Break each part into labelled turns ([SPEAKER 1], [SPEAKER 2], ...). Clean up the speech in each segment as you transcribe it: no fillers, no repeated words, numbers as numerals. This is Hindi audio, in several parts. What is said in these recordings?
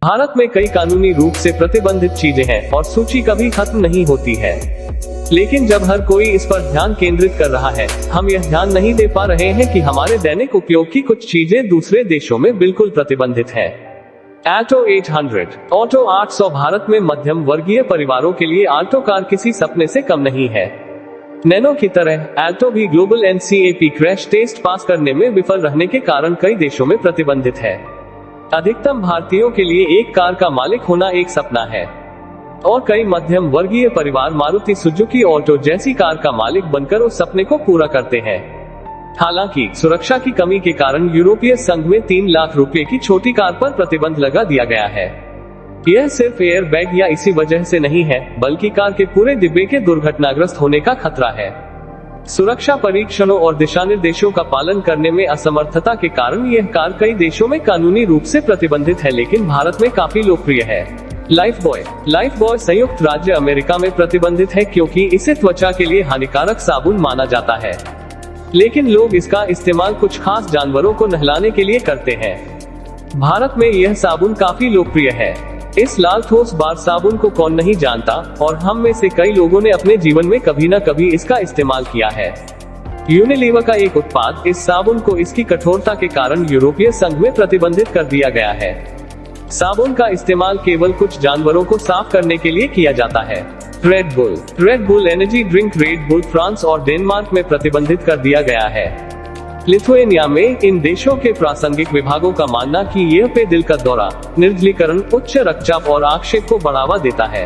[SPEAKER 1] भारत में कई कानूनी रूप से प्रतिबंधित चीजें हैं और सूची कभी खत्म नहीं होती है। लेकिन जब हर कोई इस पर ध्यान केंद्रित कर रहा है, हम यह ध्यान नहीं दे पा रहे हैं कि हमारे दैनिक उपयोग की कुछ चीजें दूसरे देशों में बिल्कुल प्रतिबंधित है। ऑल्टो 800, ऑल्टो 800 भारत में मध्यम वर्गीय परिवारों के लिए ऑल्टो कार किसी सपने से कम नहीं है। नैनो की तरह ऑल्टो भी global NCAP crash test pass करने में विफल रहने के कारण कई देशों में प्रतिबंधित है। अधिकतम भारतीयों के लिए एक कार का मालिक होना एक सपना है और कई मध्यम वर्गीय परिवार मारुति सुजुकी ऑल्टो जैसी कार का मालिक बनकर उस सपने को पूरा करते हैं। हालांकि सुरक्षा की कमी के कारण यूरोपीय संघ में 3 लाख रुपए की छोटी कार पर प्रतिबंध लगा दिया गया है। यह सिर्फ एयर बैग या इसी वजह से नहीं है, बल्कि कार के पूरे डिब्बे के दुर्घटनाग्रस्त होने का खतरा है। सुरक्षा परीक्षणों और दिशानिर्देशों का पालन करने में असमर्थता के कारण यह कार कई देशों में कानूनी रूप से प्रतिबंधित है, लेकिन भारत में काफी लोकप्रिय है। लाइफ बॉय संयुक्त राज्य अमेरिका में प्रतिबंधित है क्योंकि इसे त्वचा के लिए हानिकारक साबुन माना जाता है, लेकिन लोग इसका इस्तेमाल कुछ खास जानवरों को नहलाने के लिए करते हैं। भारत में यह साबुन काफी लोकप्रिय है। इस लाल ठोस बार साबुन को कौन नहीं जानता, और हम में से कई लोगों ने अपने जीवन में कभी न कभी इसका इस्तेमाल किया है। यूनिलीवर का एक उत्पाद, इस साबुन को इसकी कठोरता के कारण यूरोपीय संघ में प्रतिबंधित कर दिया गया है। साबुन का इस्तेमाल केवल कुछ जानवरों को साफ करने के लिए किया जाता है। Red bull energy drink red bull France और डेनमार्क में प्रतिबंधित कर दिया गया है। लिथुएनिया में इन देशों के प्रासंगिक विभागों का मानना कि यह पेय दिल का दौरा, निर्जलीकरण, उच्च रक्तचाप और आक्षेप को बढ़ावा देता है।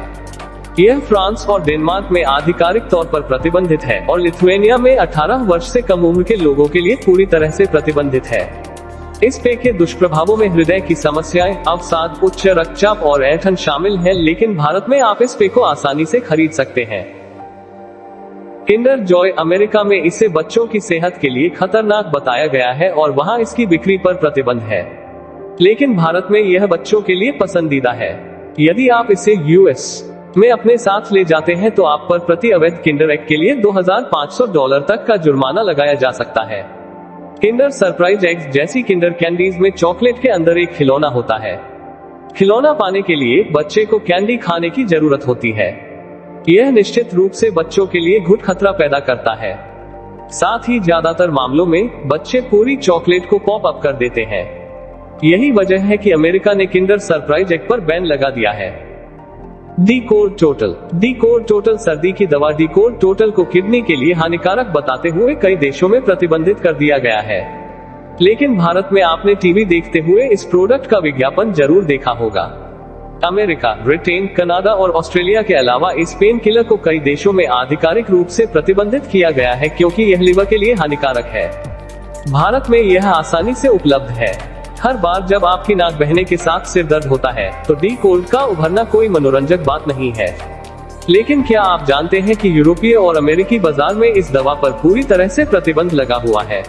[SPEAKER 1] यह फ्रांस और डेनमार्क में आधिकारिक तौर पर प्रतिबंधित है और लिथुएनिया में 18 वर्ष से कम उम्र के लोगों के लिए पूरी तरह से प्रतिबंधित है। इस पेय के दुष्प्रभावों में हृदय की समस्याएं, अवसाद, उच्च रक्तचाप और ऐंठन शामिल है, लेकिन भारत में आप इस पेय को आसानी से खरीद सकते हैं। किंडर जॉय, अमेरिका में इसे बच्चों की सेहत के लिए खतरनाक बताया गया है और वहां इसकी बिक्री पर प्रतिबंध है, लेकिन भारत में यह बच्चों के लिए पसंदीदा है। यदि आप इसे US में अपने साथ ले जाते हैं तो आप पर प्रति अवैध किंडर एग के लिए $2500 तक का जुर्माना लगाया जा सकता है। किंडर सरप्राइज एग्स जैसी किंडर कैंडीज में चॉकलेट के अंदर एक खिलौना होता है। खिलौना पाने के लिए बच्चे को कैंडी खाने की जरूरत होती है। यह निश्चित रूप से बच्चों के लिए घुट खतरा पैदा करता है। साथ ही ज्यादातर मामलों में बच्चे पूरी चॉकलेट को पॉप अप कर देते हैं। यही वजह है कि अमेरिका ने किंडर सरप्राइज एग पर बैन लगा दिया है। डी कोल्ड टोटल सर्दी की दवा डी कोल्ड टोटल को किडनी के लिए हानिकारक बताते हुए कई देशों में प्रतिबंधित कर दिया गया है, लेकिन भारत में आपने टीवी देखते हुए इस प्रोडक्ट का विज्ञापन जरूर देखा होगा। अमेरिका, ब्रिटेन, कनाडा और ऑस्ट्रेलिया के अलावा इस पेन किलर को कई देशों में आधिकारिक रूप से प्रतिबंधित किया गया है क्योंकि यह लिवर के लिए हानिकारक है। भारत में यह आसानी से उपलब्ध है। हर बार जब आपकी नाक बहने के साथ सिर दर्द होता है तो डी कोल्ड का उभरना कोई मनोरंजक बात नहीं है, लेकिन क्या आप जानते हैं कि यूरोपीय और अमेरिकी बाजार में इस दवा पर पूरी तरह से प्रतिबंध लगा हुआ है।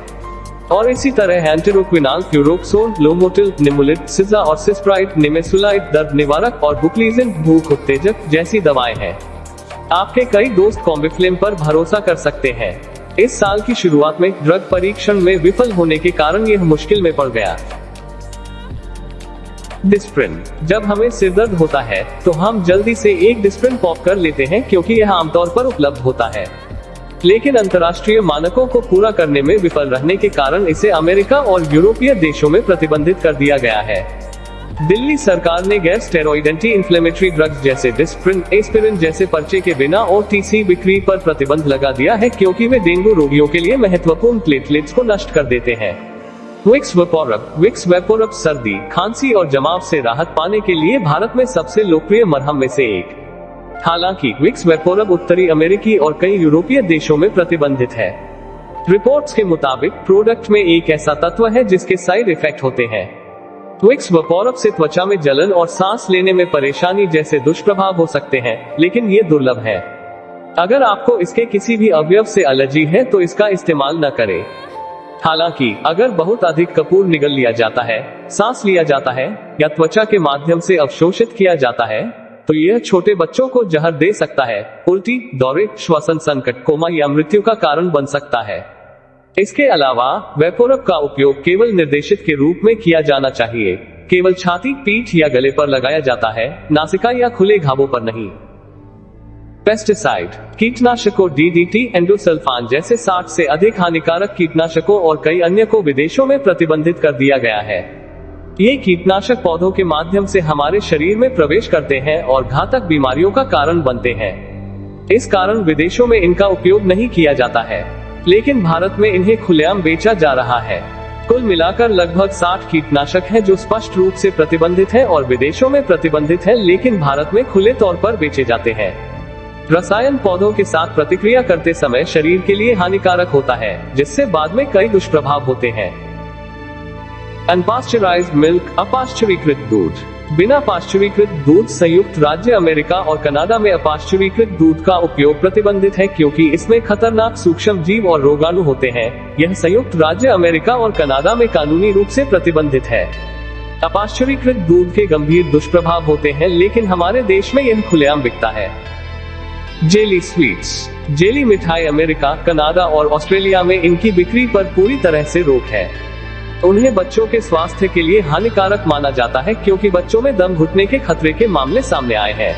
[SPEAKER 1] और इसी तरह एंटीरोक्विनाल, फ्यूरोक्सोन, लोमोटिल, निमुलिट, सिजा और सिस्प्राइट, निमेसुलाइट दर्द निवारक और बुक्लीजिन भूख उत्तेजक जैसी दवाएं हैं। आपके कई दोस्त कॉम्बिफ्लेम पर भरोसा कर सकते हैं। इस साल की शुरुआत में ड्रग परीक्षण में विफल होने के कारण यह मुश्किल में पड़ गया। डिस्प्रिन, जब हमें सिरदर्द होता है तो हम जल्दी से एक डिस्प्रिन पॉप कर लेते हैं क्योंकि यह आमतौर पर उपलब्ध होता है, लेकिन अंतर्राष्ट्रीय मानकों को पूरा करने में विफल रहने के कारण इसे अमेरिका और यूरोपीय देशों में प्रतिबंधित कर दिया गया है। दिल्ली सरकार ने गैर स्टेरॉइड एंटी इंफ्लेमेटरी ड्रग्स जैसे डिस्प्रिन, एस्पिरिन जैसे पर्चे के बिना OTC बिक्री पर प्रतिबंध लगा दिया है क्योंकि वे डेंगू रोगियों के लिए महत्वपूर्ण प्लेटलेट्स को नष्ट कर देते हैं। विक्स वेपोरब सर्दी, खांसी और जमाव से राहत पाने के लिए भारत में सबसे लोकप्रिय मरहम में से एक। हालांकि विक्स वेपोरब उत्तरी अमेरिकी और कई यूरोपीय देशों में प्रतिबंधित है। रिपोर्ट्स के मुताबिक प्रोडक्ट में एक ऐसा तत्व है जिसके साइड इफेक्ट होते हैं। विक्स वेपोरब से त्वचा में जलन और सांस लेने में परेशानी जैसे दुष्प्रभाव हो सकते हैं, लेकिन ये दुर्लभ है। अगर आपको इसके किसी भी अवयव से एलर्जी है तो इसका इस्तेमाल न करें। हालांकि अगर बहुत अधिक कपूर निगल लिया जाता है, सांस लिया जाता है या त्वचा के माध्यम से अवशोषित किया जाता है तो यह छोटे बच्चों को जहर दे सकता है, उल्टी, दौरे, श्वसन संकट, कोमा या मृत्यु का कारण बन सकता है। इसके अलावा वेपोरब का उपयोग केवल निर्देशित के रूप में किया जाना चाहिए। केवल छाती, पीठ या गले पर लगाया जाता है, नासिका या खुले घावों पर नहीं। पेस्टिसाइड, कीटनाशकों डीडीटी, एंडोसल्फान जैसे 60 से अधिक हानिकारक कीटनाशकों और कई अन्य को विदेशों में प्रतिबंधित कर दिया गया है। ये कीटनाशक पौधों के माध्यम से हमारे शरीर में प्रवेश करते हैं और घातक बीमारियों का कारण बनते हैं। इस कारण विदेशों में इनका उपयोग नहीं किया जाता है, लेकिन भारत में इन्हें खुलेआम बेचा जा रहा है। कुल मिलाकर लगभग 60 कीटनाशक हैं जो स्पष्ट रूप से प्रतिबंधित हैं और विदेशों में प्रतिबंधित हैं, लेकिन भारत में खुले तौर पर बेचे जाते हैं। रसायन पौधों के साथ प्रतिक्रिया करते समय शरीर के लिए हानिकारक होता है, जिससे बाद में कई दुष्प्रभाव होते हैं। अनपास्चराइज्ड मिल्क, अपाश्चुरीकृत दूध। बिना पाश्चुरीकृत दूध संयुक्त राज्य अमेरिका और कनाडा में अपाश्चुरीकृत दूध का उपयोग प्रतिबंधित है क्योंकि इसमें खतरनाक सूक्ष्म जीव और रोगाणु होते हैं। यह संयुक्त राज्य अमेरिका और कनाडा में कानूनी रूप से प्रतिबंधित है। अपाश्चुरीकृत दूध के गंभीर दुष्प्रभाव होते हैं, लेकिन हमारे देश में यह खुलेआम बिकता है। जेली स्वीट्स, जेली मिठाई अमेरिका, कनाडा और ऑस्ट्रेलिया में इनकी बिक्री पर पूरी तरह से रोक है। उन्हें बच्चों के स्वास्थ्य के लिए हानिकारक माना जाता है क्योंकि बच्चों में दम घुटने के खतरे के मामले सामने आए हैं,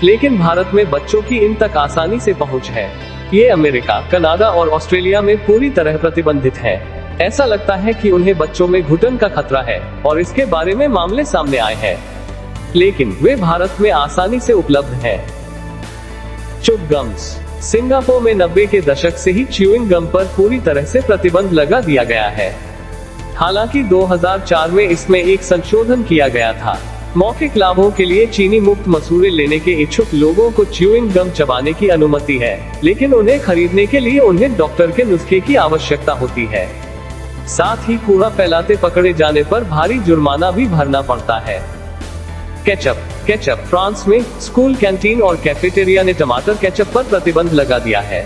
[SPEAKER 1] लेकिन भारत में बच्चों की इन तक आसानी से पहुंच है। ये अमेरिका, कनाडा और ऑस्ट्रेलिया में पूरी तरह प्रतिबंधित है। ऐसा लगता है कि उन्हें बच्चों में घुटन का खतरा है और इसके बारे में मामले सामने आए हैं, लेकिन वे भारत में आसानी से उपलब्ध हैं। च्युइंग गम्स, सिंगापुर में 90 के दशक से ही च्युइंग गम पर पूरी तरह से प्रतिबंध लगा दिया गया है। हालांकि 2004 में इसमें एक संशोधन किया गया था। मौखिक लाभों के लिए चीनी मुक्त मसूरे लेने के इच्छुक लोगों को च्युइंग गम चबाने की अनुमति है, लेकिन उन्हें खरीदने के लिए उन्हें डॉक्टर के नुस्खे की आवश्यकता होती है। साथ ही कूड़ा फैलाते पकड़े जाने पर भारी जुर्माना भी भरना पड़ता है। केचप, फ्रांस में स्कूल कैंटीन और कैफेटेरिया ने टमाटर केचप पर प्रतिबंध लगा दिया है।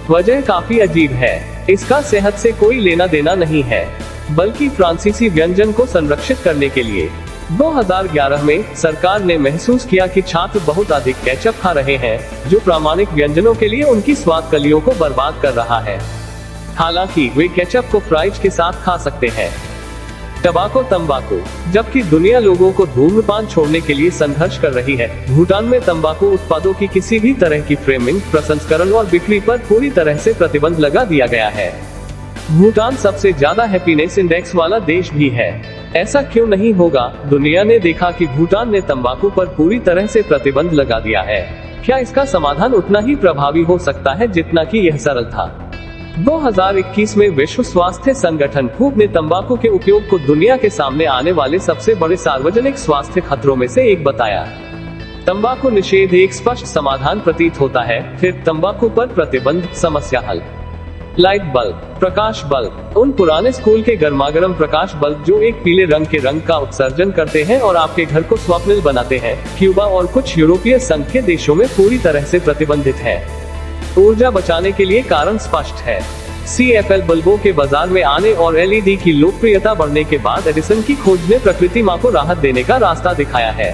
[SPEAKER 1] वजह काफी अजीब है। इसका सेहत से कोई लेना देना नहीं है, बल्कि फ्रांसीसी व्यंजन को संरक्षित करने के लिए 2011 में सरकार ने महसूस किया कि छात्र बहुत अधिक केचप खा रहे हैं, जो प्रामाणिक व्यंजनों के लिए उनकी स्वाद कलियों को बर्बाद कर रहा है। हालांकि वे केचप को फ्राइज के साथ खा सकते हैं। तंबाकू, जबकि दुनिया लोगों को धूम्रपान छोड़ने के लिए संघर्ष कर रही है, भूटान में तंबाकू उत्पादों की किसी भी तरह की फ्रेमिंग, प्रसंस्करण और बिक्री पर पूरी तरह से प्रतिबंध लगा दिया गया है। भूटान सबसे ज्यादा हैप्पीनेस इंडेक्स वाला देश भी है। ऐसा क्यों नहीं होगा? दुनिया ने देखा कि भूटान ने तंबाकू पर पूरी तरह से प्रतिबंध लगा दिया है। क्या इसका समाधान उतना ही प्रभावी हो सकता है जितना कि यह सरल था? 2021 में विश्व स्वास्थ्य संगठन WHO ने तंबाकू के उपयोग को दुनिया के सामने आने वाले सबसे बड़े सार्वजनिक स्वास्थ्य खतरों में से एक बताया। तंबाकू निषेध एक स्पष्ट समाधान प्रतीत होता है। फिर तंबाकू पर प्रतिबंध, समस्या हल। लाइट बल्ब, प्रकाश बल्ब, उन पुराने स्कूल के गर्मागर्म प्रकाश बल्ब जो एक पीले रंग के रंग का उत्सर्जन करते हैं और आपके घर को स्वप्निल बनाते हैं, क्यूबा और कुछ यूरोपीय संघ के देशों में पूरी तरह से प्रतिबंधित है। ऊर्जा बचाने के लिए कारण स्पष्ट है। CFL बल्बों के बाजार में आने और LED की लोकप्रियता बढ़ने के बाद एडिसन की खोज ने प्रकृति माँ को राहत देने का रास्ता दिखाया है।